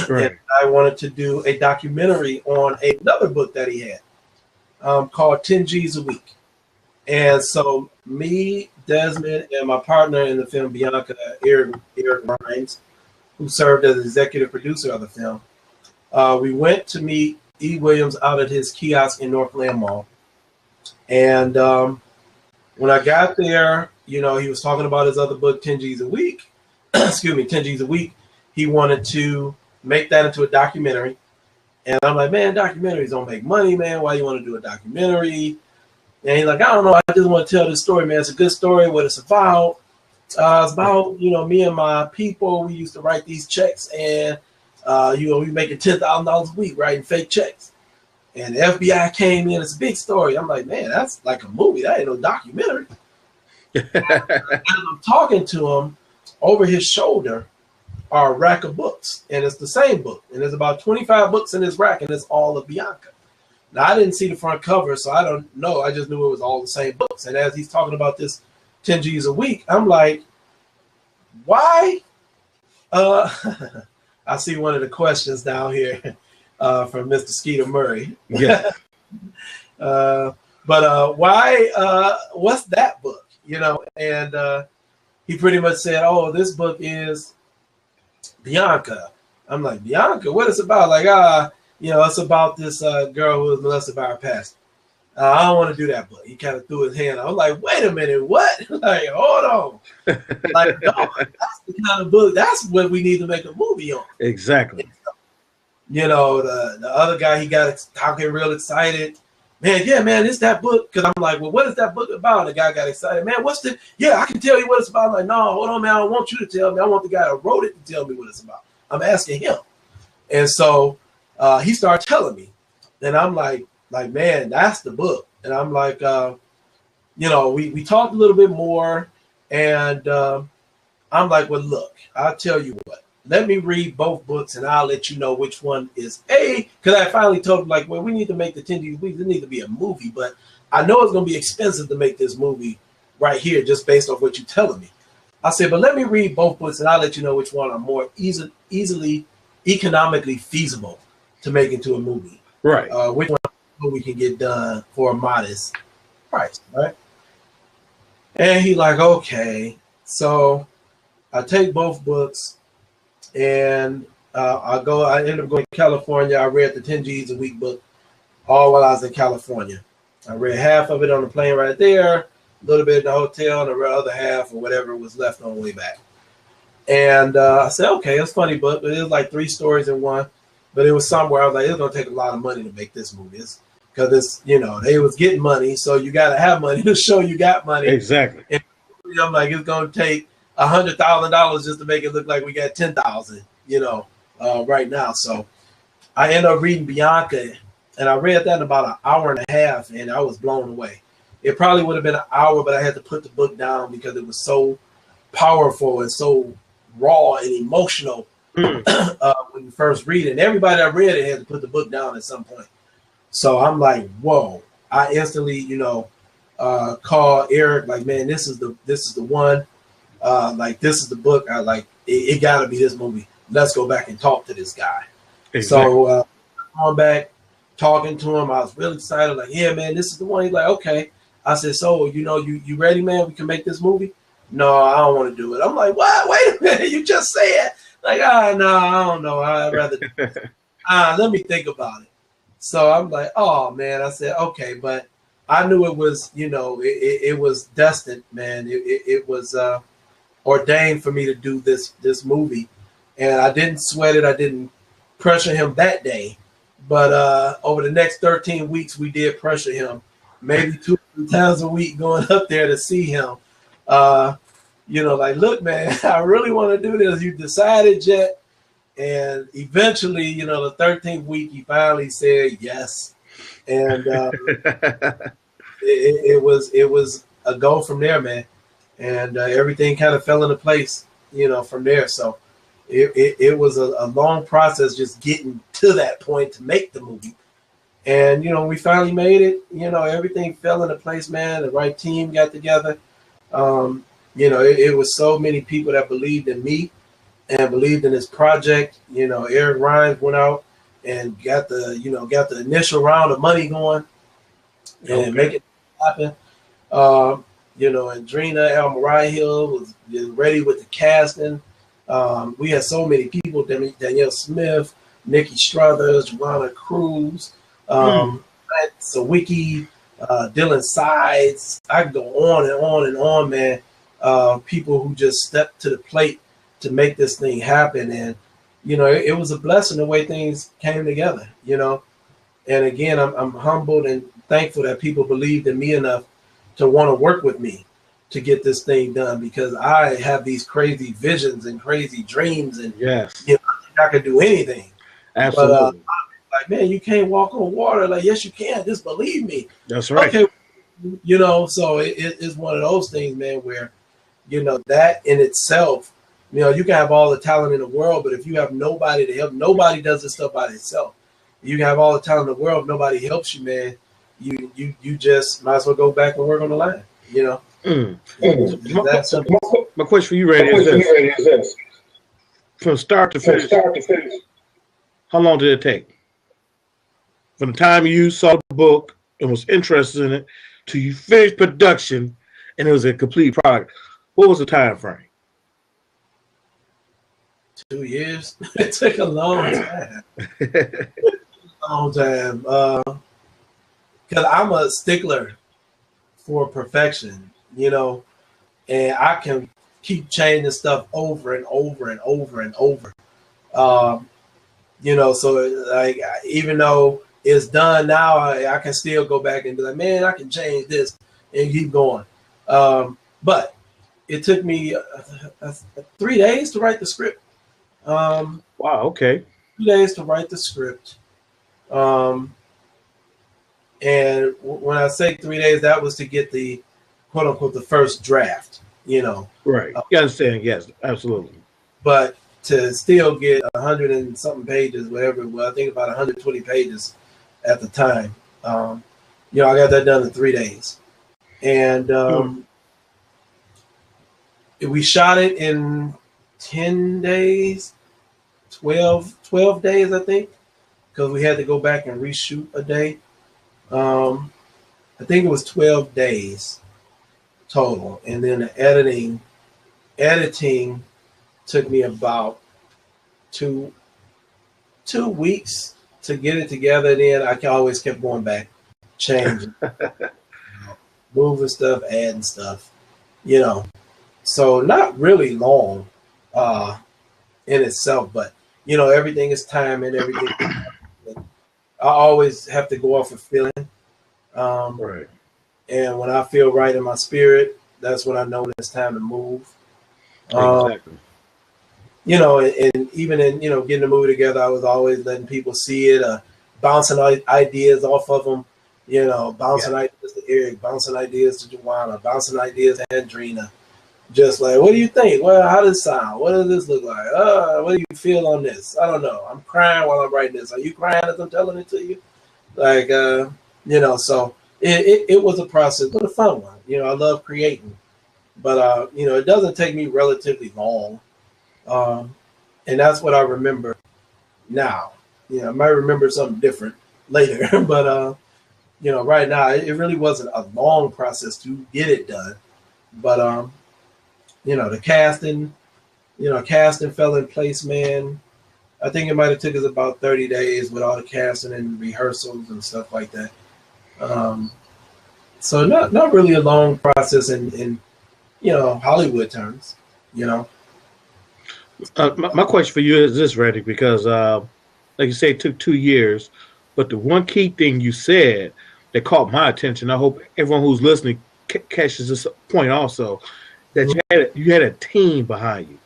Right. And I wanted to do a documentary on another book that he had called 10 G's a Week. And so me, Desmond, and my partner in the film, Bianca, Eric Rhines, who served as executive producer of the film, we went to meet E. Williams out at his kiosk in Northland Mall. And when I got there, he was talking about his other book, 10 G's a Week. 10 G's a Week. He wanted to make that into a documentary. And I'm like, man, documentaries don't make money, man. Why you want to do a documentary? And he's like, I don't know. I just want to tell this story, man. It's a good story. What it's about. It's about, me and my people. We used to write these checks, and, we making $10,000 a week writing fake checks. And the FBI came in. It's a big story. I'm like, man, that's like a movie. That ain't no documentary. As I'm talking to him, over his shoulder are a rack of books, and it's the same book, and there's about 25 books in this rack, and it's all of Bianca. Now, I didn't see the front cover, so I don't know. I just knew it was all the same books. And as he's talking about this 10 G's a week, I'm like, why? I see one of the questions down here from Mr. Skeeter Murray. Yeah. But why? What's that book? And he pretty much said, oh, this book is Bianca. I'm like, Bianca, what is it about? Like, it's about this girl who was molested by her pastor. I don't want to do that book. He kind of threw his hand out. I'm like, wait a minute, what? Like, hold on. Like, no, that's the kind of book, that's what we need to make a movie on. Exactly. The other guy, he got talking real excited. Man, yeah, man, it's that book. Because I'm like, well, what is that book about? And the guy got excited. Man, I can tell you what it's about. I'm like, no, hold on, man. I don't want you to tell me. I want the guy who wrote it to tell me what it's about. I'm asking him. And so he started telling me. And I'm like, man, that's the book. And I'm like, we talked a little bit more. And I'm like, well, look, I'll tell you what. Let me read both books, and I'll let you know which one is A. Because I finally told him, like, well, we need to make the 10 G's Week. There needs to be a movie, but I know it's going to be expensive to make this movie right here, just based off what you're telling me. I said, but let me read both books, and I'll let you know which one are more easily economically feasible to make into a movie. Right. Which one we can get done for a modest price, right? And he like, okay. So I take both books. And I ended up going to California. I read the 10 G's a week book all while I was in California. I read half of it on the plane right there, a little bit in the hotel, and the other half or whatever was left on the way back. And I said, okay, it's a funny book, but it was like 3 stories in one. But it was somewhere I was like, it's gonna take a lot of money to make this movie. Because it's, they was getting money, so you gotta have money to show you got money. Exactly. And I'm like, it's gonna take $100,000 just to make it look like we got 10,000, right now. So I ended up reading Bianca, and I read that in about an hour and a half, and I was blown away. It probably would have been an hour, but I had to put the book down because it was so powerful and so raw and emotional when you first read it. And everybody that read it had to put the book down at some point. So I'm like, whoa. I instantly, call Eric, like, man, this is the one. Like, this is the book. I like it gotta be this movie. Let's go back and talk to this guy. Exactly. So going back, talking to him, I was really excited, like, yeah, man, this is the one. He's like, okay. I said, so you ready, man? We can make this movie? No, I don't want to do it. I'm like, what? Wait a minute, you just said. Like, no, I don't know. I'd rather let me think about it. So I'm like, oh man. I said, okay, but I knew it was, it was destined, man. It was ordained for me to do this movie. And I didn't sweat it. I didn't pressure him that day. But over the next 13 weeks, we did pressure him, maybe 2 times a week, going up there to see him. Like, look, man, I really want to do this. You decided yet? And eventually, the 13th week, he finally said yes. And it was a go from there, man. And everything kind of fell into place, from there. So it was a long process just getting to that point to make the movie. And, we finally made it. Everything fell into place, man. The right team got together. It was so many people that believed in me and believed in this project. Eric Rhines went out and got the initial round of money going and make it happen. And Drina Almariah was ready with the casting. We had so many people: Danielle Smith, Nikki Struthers, Joanna Cruz, Sawicki, Dylan Sides. I could go on and on and on, man. People who just stepped to the plate to make this thing happen. And, it was a blessing the way things came together, And again, I'm humbled and thankful that people believed in me enough to want to work with me to get this thing done, because I have these crazy visions and crazy dreams, and yes, I can do anything. Absolutely. But, like, man, you can't walk on water. Like, yes, you can. Just believe me. That's right. Okay. So it's one of those things, man, where, that in itself, you can have all the talent in the world, but if you have nobody to help, nobody does this stuff by itself. You can have all the talent in the world, if nobody helps you, man. You just might as well go back and work on the line, My question for you, Randy, is this. From start to finish, how long did it take? From the time you saw the book and was interested in it to you finished production and it was a complete product, what was the time frame? 2 years. It took a long time. Because I'm a stickler for perfection, and I can keep changing stuff over and over and over and over. So like, even though it's done now, I can still go back and be like, man, I can change this and keep going. But it took me 3 days to write the script. Wow, okay. 2 days to write the script. And when I say 3 days, that was to get the quote unquote the first draft, Right. You understand? Yes, absolutely. But to still get 100 and something pages, whatever it was, I think about 120 pages at the time. I got that done in 3 days. And we shot it in 10 days, 12 days, I think, because we had to go back and reshoot a day. I think it was 12 days total. And then the editing took me about 2 weeks to get it together. Then I always kept going back, changing, moving stuff, adding stuff, So not really long in itself, but everything is time and everything. I always have to go off of feeling. Right. And when I feel right in my spirit, that's when I know it's time to move. Exactly. And even in, getting the movie together, I was always letting people see it, bouncing ideas off of them, bouncing ideas to Eric, bouncing ideas to Joanna, bouncing ideas to Andrina. Just like, what do you think? Well, how does it sound? What does this look like? What do you feel on this? I don't know. I'm crying while I'm writing this. Are you crying as I'm telling it to you? Like, so it was a process, but a fun one. I love creating. But, it doesn't take me relatively long. And that's what I remember now. I might remember something different later. But, right now, it really wasn't a long process to get it done. But, the casting fell in place, man. I think it might have took us about 30 days with all the casting and rehearsals and stuff like that. So not really a long process in Hollywood terms, My question for you is this, Randy, because like you say, it took 2 years, but the one key thing you said that caught my attention, I hope everyone who's listening catches this point also, that you had a team behind you.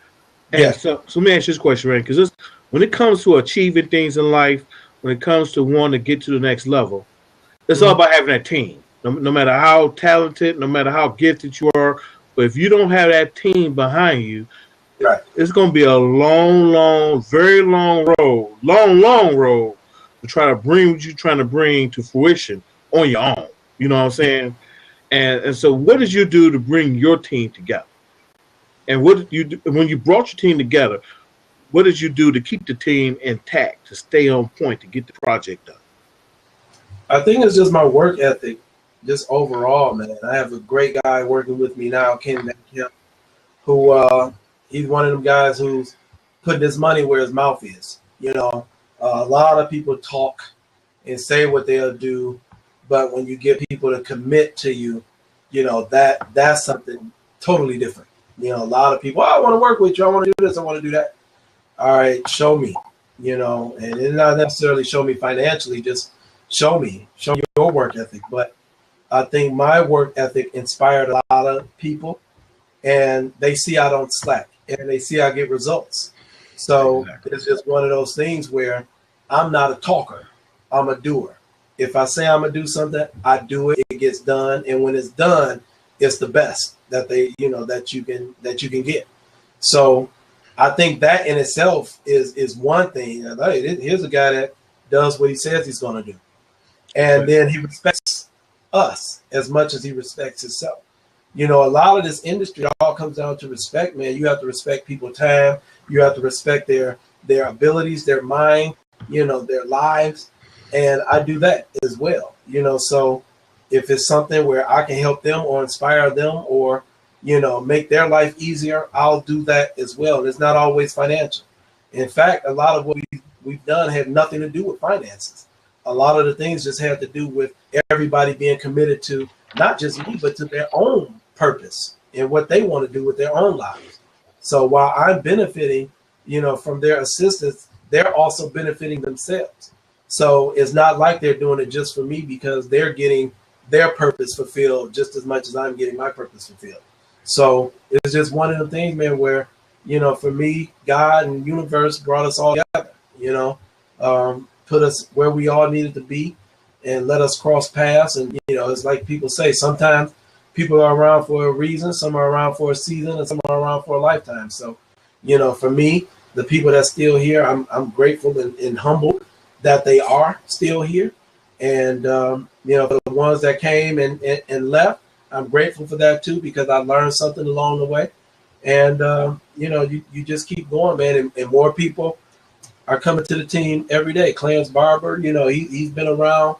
And so let me ask you this question, Randy, because when it comes to achieving things in life, when it comes to wanting to get to the next level, it's all about having that team. No matter how talented, no matter how gifted you are, but if you don't have that team behind you, it's going to be a long, very long road to try to bring what you're trying to bring to fruition on your own. You know what I'm saying? And so what did you do to bring your team together? And what did you do when you brought your team together? What did you do to keep the team intact, to stay on point, to get the project done? I think it's just my work ethic, just overall, man. I have a great guy working with me now, Ken Van, who he's one of them guys who's putting his money where his mouth is. A lot of people talk and say what they'll do, but when you get people to commit to you, that's something totally different. A lot of people, I want to work with you. I want to do this. I want to do that. All right, show me, and it's not necessarily show me financially, just show me your work ethic. But I think my work ethic inspired a lot of people, and they see I don't slack, and they see I get results. So It's just one of those things where I'm not a talker. I'm a doer. If I say I'm gonna do something, I do it. It gets done, and when it's done, it's the best that you can get. So I think that in itself is one thing. Like, here's a guy that does what he says he's gonna do, and then he respects us as much as he respects himself. A lot of this industry all comes down to respect, man. You have to respect people's time. You have to respect their abilities, their mind, their lives. And I do that as well, so if it's something where I can help them or inspire them or, make their life easier, I'll do that as well. And it's not always financial. In fact, a lot of what we've done had nothing to do with finances. A lot of the things just had to do with everybody being committed to not just me, but to their own purpose and what they want to do with their own lives. So while I'm benefiting, from their assistance, they're also benefiting themselves. So it's not like they're doing it just for me, because they're getting their purpose fulfilled just as much as I'm getting my purpose fulfilled. So it's just one of the things, man, where, for me, God and universe brought us all together, put us where we all needed to be and let us cross paths. And, it's like people say, sometimes people are around for a reason, some are around for a season, and some are around for a lifetime. So, for me, the people that's still here, I'm grateful and humbled that they are still here. And, for the ones that came and left, I'm grateful for that too, because I learned something along the way. And, you just keep going, man. And more people are coming to the team every day. Clarence Barber, he's been around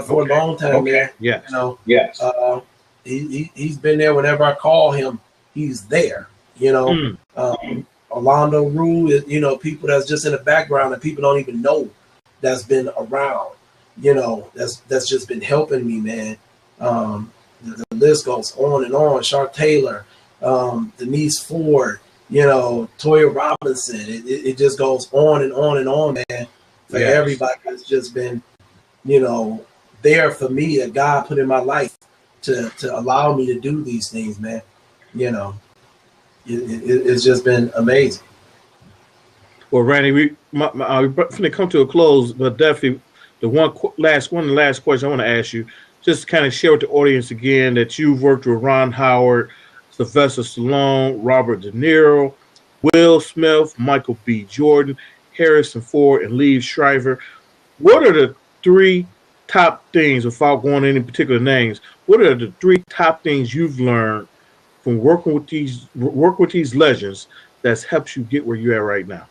for a long time, man. Yes. Yes. He's been there whenever I call him. He's there, Orlando Rue, you know, people that's just in the background and people don't even know that's been around, you know, that's just been helping me, man. The list goes on and on. Shark Taylor, Denise Ford, you know, Toya Robinson. It just goes on and on and on, man. For everybody that's just been, you know, there for me that God put in my life to allow me to do these things, man. You know, it's just been amazing. Well, Randy, we're going to come to a close, but definitely the last question I want to ask you, just kind of share with the audience again that you've worked with Ron Howard, Sylvester Stallone, Robert De Niro, Will Smith, Michael B. Jordan, Harrison Ford, and Liev Schreiber. What are the three top things, without going into any particular names, what are the three top things you've learned from working with these legends that's helped you get where you're at right now?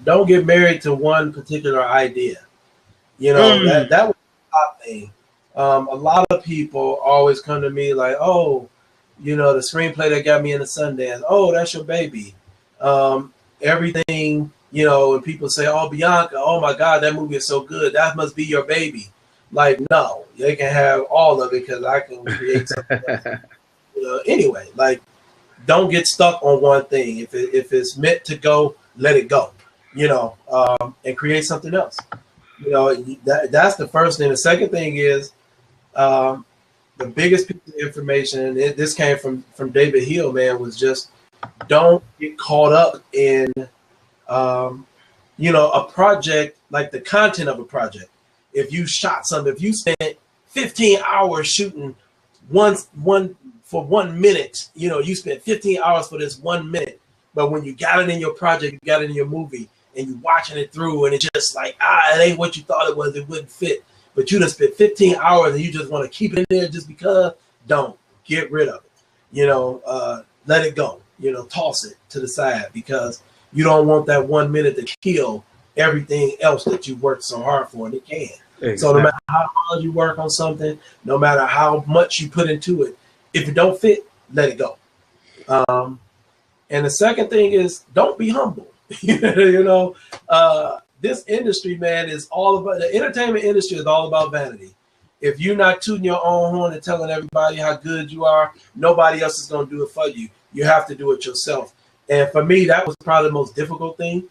Don't get married to one particular idea. You know, that was the top thing. A lot of people always come to me like, oh, you know, the screenplay that got me into Sundance. Oh, that's your baby. Everything, you know, and people say, oh, Bianca, oh my God, that movie is so good. That must be your baby. Like, no, they can have all of it because I can create something else. You know, anyway, like, don't get stuck on one thing. If it's meant to go, let it go, you know, and create something else. You know, that's the first thing. The second thing is the biggest piece of information, and this came from David Hill, man, was just don't get caught up in, you know, a project, like the content of a project. If you shot something, if you spent 15 hours shooting one for 1 minute, you know, you spent 15 hours for this 1 minute. But when you got it in your project, you got it in your movie, and you watching it through, and it's just like, it ain't what you thought it was. It wouldn't fit. But you done spent 15 hours, and you just want to keep it in there just because. Don't. Get rid of it. You know, let it go. You know, toss it to the side because you don't want that 1 minute to kill everything else that you worked so hard for, and it can. Exactly. So no matter how hard you work on something, no matter how much you put into it, if it don't fit, let it go. And the second thing is don't be humble. You know, this industry, man, is all about, the entertainment industry is all about vanity. If you're not tooting your own horn and telling everybody how good you are, nobody else is going to do it for you. You have to do it yourself. And for me, that was probably the most difficult thing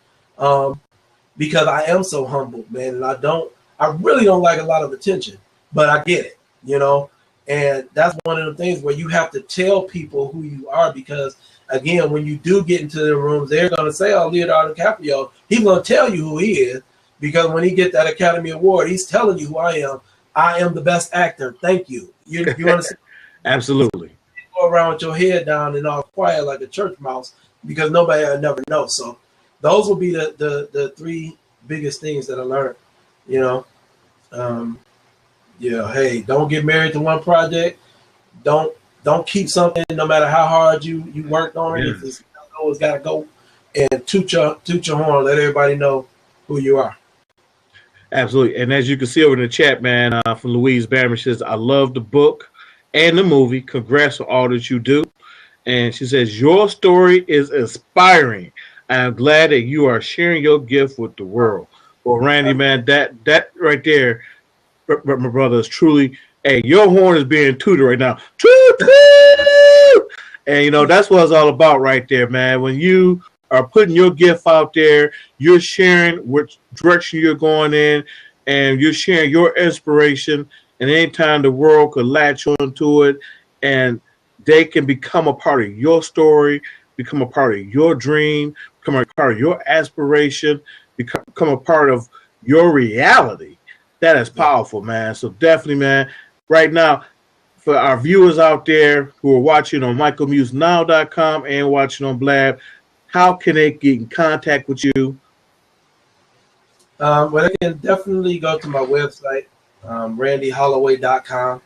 because I am so humble, man. And I really don't like a lot of attention, but I get it, you know. And that's one of the things where you have to tell people who you are because, again, when you do get into the rooms, they're going to say, oh, Leonardo DiCaprio, he's going to tell you who he is because when he get that Academy Award, he's telling you who I am. I am the best actor. Thank you. You understand? Absolutely. You go around with your head down and all quiet like a church mouse because nobody will never know. So those will be the three biggest things that I learned, you know. Yeah, hey, don't get married to one project. Don't keep something no matter how hard you worked on it. If it's gotta go, and toot your horn. Let everybody know who you are. Absolutely. And as you can see over in the chat, man, from Louise Bammer, she says, I love the book and the movie. Congrats on all that you do. And she says, your story is inspiring. I am glad that you are sharing your gift with the world. Well, Randy, man, that right there, my brother, is truly, hey, your horn is being tooted right now. Toot, toot! And, you know, that's what it's all about right there, man. When you are putting your gift out there, you're sharing which direction you're going in, and you're sharing your inspiration. And anytime the world could latch onto it, and they can become a part of your story, become a part of your dream, become a part of your aspiration, become a part of your reality. That is powerful, man. So definitely, man, right now, for our viewers out there who are watching on MichaelMuseNow.com and watching on Blab, how can they get in contact with you? Well, they can definitely go to my website, randyholloway.com.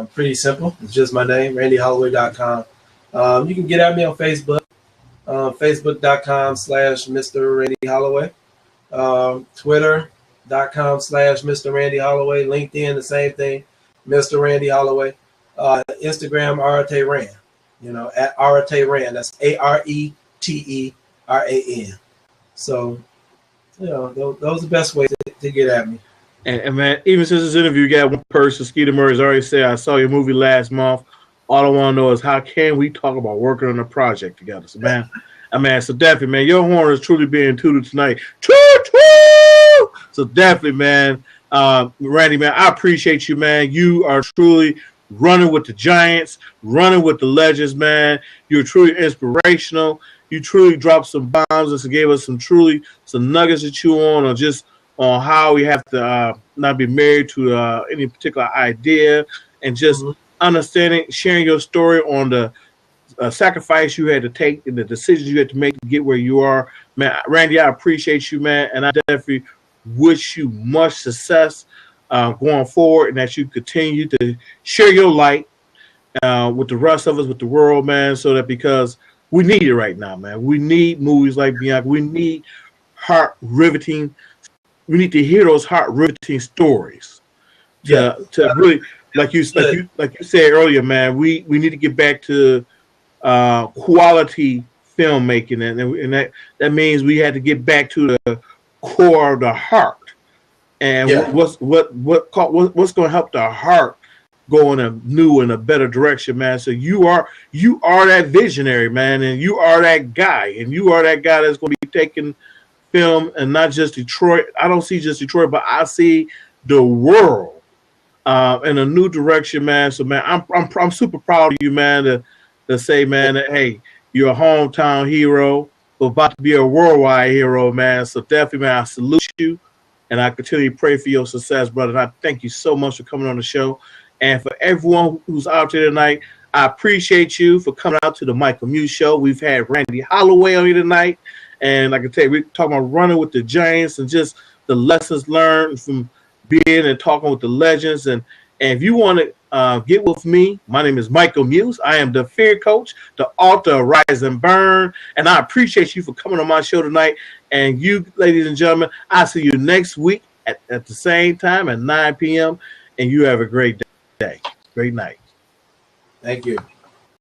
Pretty simple. It's just my name, randyholloway.com. You can get at me on Facebook, facebook.com/Mr. Randy Holloway, Twitter.com/Mr. Randy Holloway, LinkedIn, the same thing, Mr. Randy Holloway, Instagram, Arte Rand. at Areteran. That's Areteran. So, those are the best ways to get at me. And man, even since this interview, you got one person, Skeeter Murray's already said, I saw your movie last month. All I want to know is how can we talk about working on a project together? So, man, so definitely, man, your horn is truly being tooted tonight. Toot! So definitely, man, Randy, man, I appreciate you, man. You are truly running with the giants, running with the legends, man. You're truly inspirational. You truly dropped some bombs and gave us some nuggets to chew on just on how we have to not be married to any particular idea, and just understanding, sharing your story on the sacrifice you had to take and the decisions you had to make to get where you are. Man, Randy, I appreciate you, man, and I definitely wish you much success going forward, and that you continue to share your light with the rest of us, with the world, man, so that, because we need it right now, man. We need movies like Bianca. We need heart-riveting. We need to hear those heart-riveting stories. To really, like you said earlier, man. We need to get back to quality filmmaking, and that means we had to get back to the core of the heart. And what's going to help the heart go in a new and a better direction, man. So you are that visionary, man, and you are that guy, and you are that guy that's going to be taking film, and not just Detroit. I don't see just Detroit, but I see the world in a new direction, man. So, man, I'm super proud of you, man, to say, man, that, hey, you're a hometown hero, but about to be a worldwide hero, man. So definitely, man, I salute you, and I continue to pray for your success, brother. And I thank you so much for coming on the show. And for everyone who's out there tonight, I appreciate you for coming out to the Michael Muse Show. We've had Randy Holloway on here tonight. And like I tell you, we're talking about running with the giants and just the lessons learned from being and talking with the legends. And if you want to get with me, my name is Michael Muse. I am the fear coach, the author of Rise and Burn. And I appreciate you for coming on my show tonight. And you, ladies and gentlemen, I'll see you next week at the same time at 9 p.m. And you have a great day. Great night. Thank you.